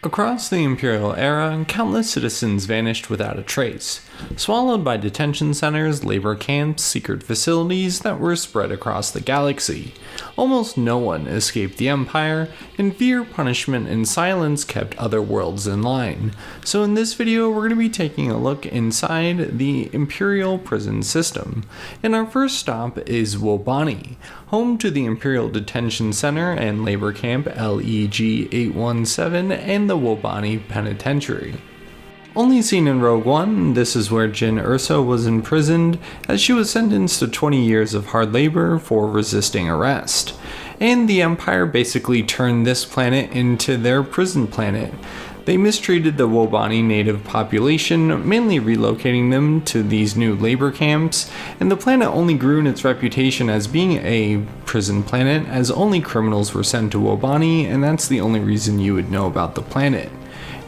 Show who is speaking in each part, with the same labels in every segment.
Speaker 1: Across the Imperial era, countless citizens vanished without a trace, swallowed by detention centers, labor camps, secret facilities that were spread across the galaxy. Almost no one escaped the Empire, and fear, punishment, and silence kept other worlds in line. So in this video, we're going to be taking a look inside the Imperial prison system. And our first stop is Wobani, home to the Imperial Detention Center and Labor Camp LEG-817 and the Wobani Penitentiary. Only seen in Rogue One, this is where Jyn Erso was imprisoned, as she was sentenced to 20 years of hard labor for resisting arrest. And the Empire basically turned this planet into their prison planet. They mistreated the Wobani native population, mainly relocating them to these new labor camps, and the planet only grew in its reputation as being a prison planet as only criminals were sent to Wobani, and that's the only reason you would know about the planet.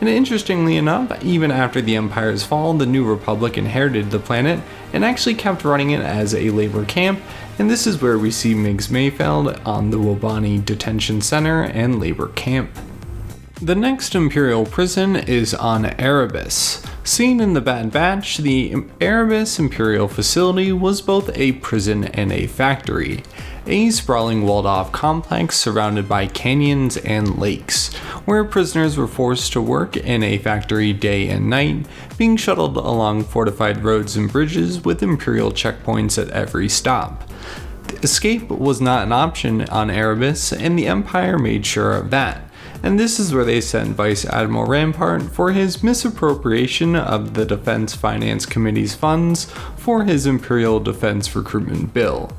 Speaker 1: And interestingly enough, even after the Empire's fall, the New Republic inherited the planet and actually kept running it as a labor camp, and this is where we see Migs Mayfeld on the Wobani Detention Center and labor camp. The next Imperial prison is on Erebus. Seen in the Bad Batch, the Erebus Imperial facility was both a prison and a factory, a sprawling walled-off complex surrounded by canyons and lakes, where prisoners were forced to work in a factory day and night, being shuttled along fortified roads and bridges with Imperial checkpoints at every stop. Escape was not an option on Erebus, and the Empire made sure of that. And this is where they sent Vice Admiral Rampart for his misappropriation of the Defense Finance Committee's funds for his Imperial Defense Recruitment Bill.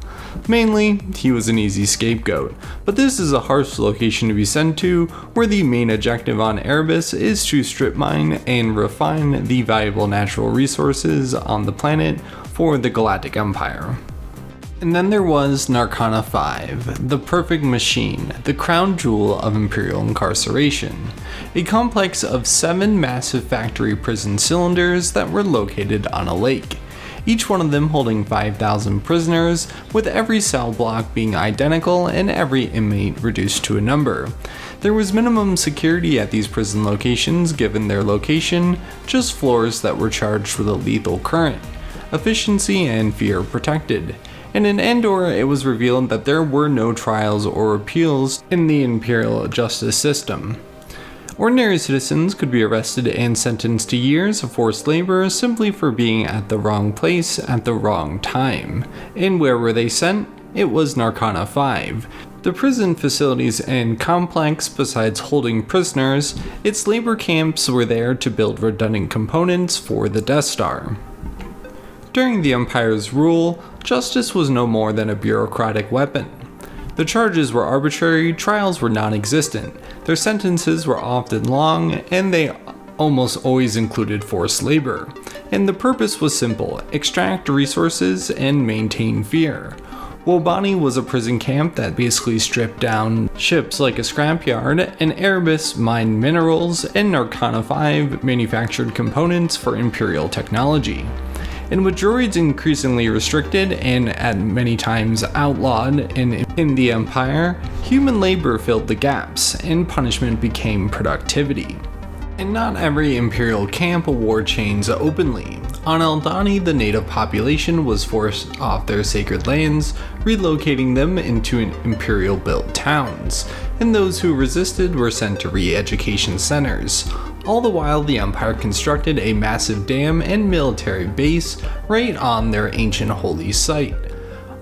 Speaker 1: Mainly, he was an easy scapegoat, but this is a harsh location to be sent to, where the main objective on Erebus is to strip mine and refine the valuable natural resources on the planet for the Galactic Empire. And then there was Narcana 5, the perfect machine, the crown jewel of Imperial incarceration, a complex of 7 massive factory prison cylinders that were located on a lake, each one of them holding 5,000 prisoners, with every cell block being identical and every inmate reduced to a number. There was minimum security at these prison locations given their location, just floors that were charged with a lethal current. Efficiency and fear protected. And in Endor, it was revealed that there were no trials or appeals in the Imperial justice system. Ordinary citizens could be arrested and sentenced to years of forced labor simply for being at the wrong place at the wrong time. And where were they sent? It was Narcana 5. The prison facilities and complex, besides holding prisoners, its labor camps were there to build redundant components for the Death Star. During the Empire's rule, justice was no more than a bureaucratic weapon. The charges were arbitrary, trials were non-existent, their sentences were often long, and they almost always included forced labor. And the purpose was simple: extract resources and maintain fear. Wobani was a prison camp that basically stripped down ships like a scrapyard, and Erebus mined minerals, and Narcana 5 manufactured components for Imperial technology. And with droids increasingly restricted and at many times outlawed in the Empire, human labor filled the gaps, and punishment became productivity. And not every Imperial camp wore chains openly. On Aldhani, the native population was forced off their sacred lands, relocating them into Imperial-built towns, and those who resisted were sent to re-education centers. All the while, the Empire constructed a massive dam and military base right on their ancient holy site,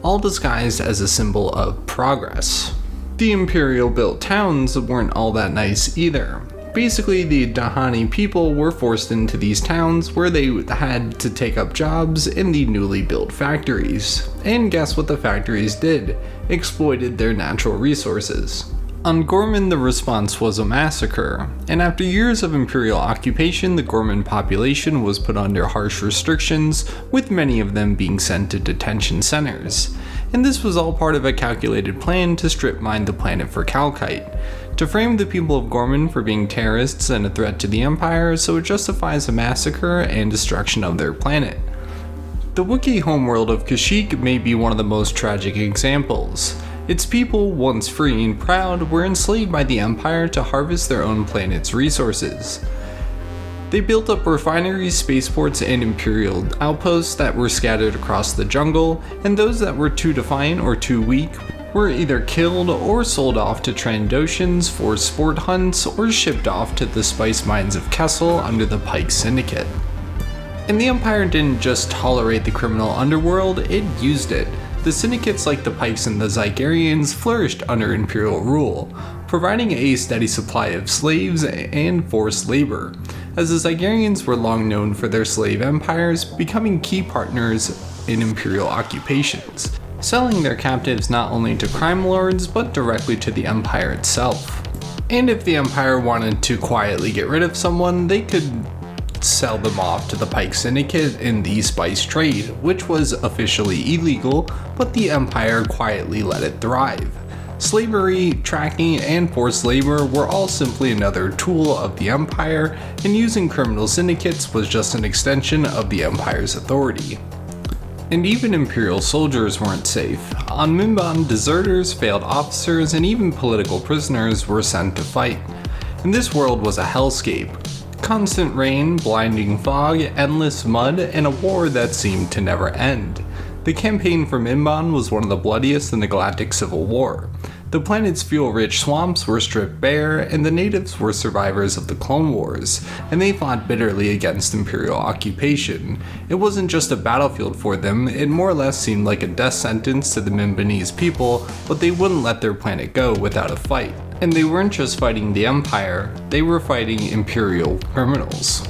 Speaker 1: all disguised as a symbol of progress. The Imperial-built towns weren't all that nice either. Basically, the Dahani people were forced into these towns where they had to take up jobs in the newly built factories. And guess what the factories did? Exploited their natural resources. On Gorman, the response was a massacre, and after years of Imperial occupation, the Gorman population was put under harsh restrictions, with many of them being sent to detention centers. And this was all part of a calculated plan to strip mine the planet for calcite, to frame the people of Gorman for being terrorists and a threat to the Empire, so it justifies a massacre and destruction of their planet. The Wookiee homeworld of Kashyyyk may be one of the most tragic examples. Its people, once free and proud, were enslaved by the Empire to harvest their own planet's resources. They built up refineries, spaceports, and Imperial outposts that were scattered across the jungle, and those that were too defiant or too weak were either killed or sold off to Trandoshans for sport hunts or shipped off to the spice mines of Kessel under the Pike Syndicate. And the Empire didn't just tolerate the criminal underworld, it used it. The syndicates like the Pikes and the Zygerians flourished under Imperial rule, providing a steady supply of slaves and forced labor, as the Zygerians were long known for their slave empires, becoming key partners in Imperial occupations, selling their captives not only to crime lords but directly to the Empire itself. And if the Empire wanted to quietly get rid of someone, they could sell them off to the Pike Syndicate in the spice trade, which was officially illegal, but the Empire quietly let it thrive. Slavery, tracking, and forced labor were all simply another tool of the Empire, and using criminal syndicates was just an extension of the Empire's authority. And even Imperial soldiers weren't safe. On Mimban, deserters, failed officers, and even political prisoners were sent to fight. And this world was a hellscape. Constant rain, blinding fog, endless mud, and a war that seemed to never end. The campaign for Mimban was one of the bloodiest in the Galactic Civil War. The planet's fuel-rich swamps were stripped bare, and the natives were survivors of the Clone Wars, and they fought bitterly against Imperial occupation. It wasn't just a battlefield for them, it more or less seemed like a death sentence to the Mimbanese people, but they wouldn't let their planet go without a fight. And they weren't just fighting the Empire, they were fighting Imperial criminals.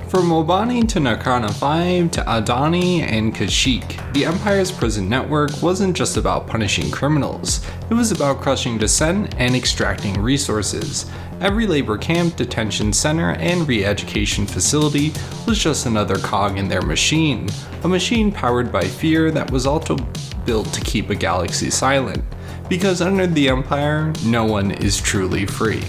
Speaker 1: From Wobani to Narkana 5 to Adani and Kashyyyk, the Empire's prison network wasn't just about punishing criminals, it was about crushing dissent and extracting resources. Every labor camp, detention center, and re-education facility was just another cog in their machine, a machine powered by fear that was also built to keep a galaxy silent. Because under the Empire, no one is truly free.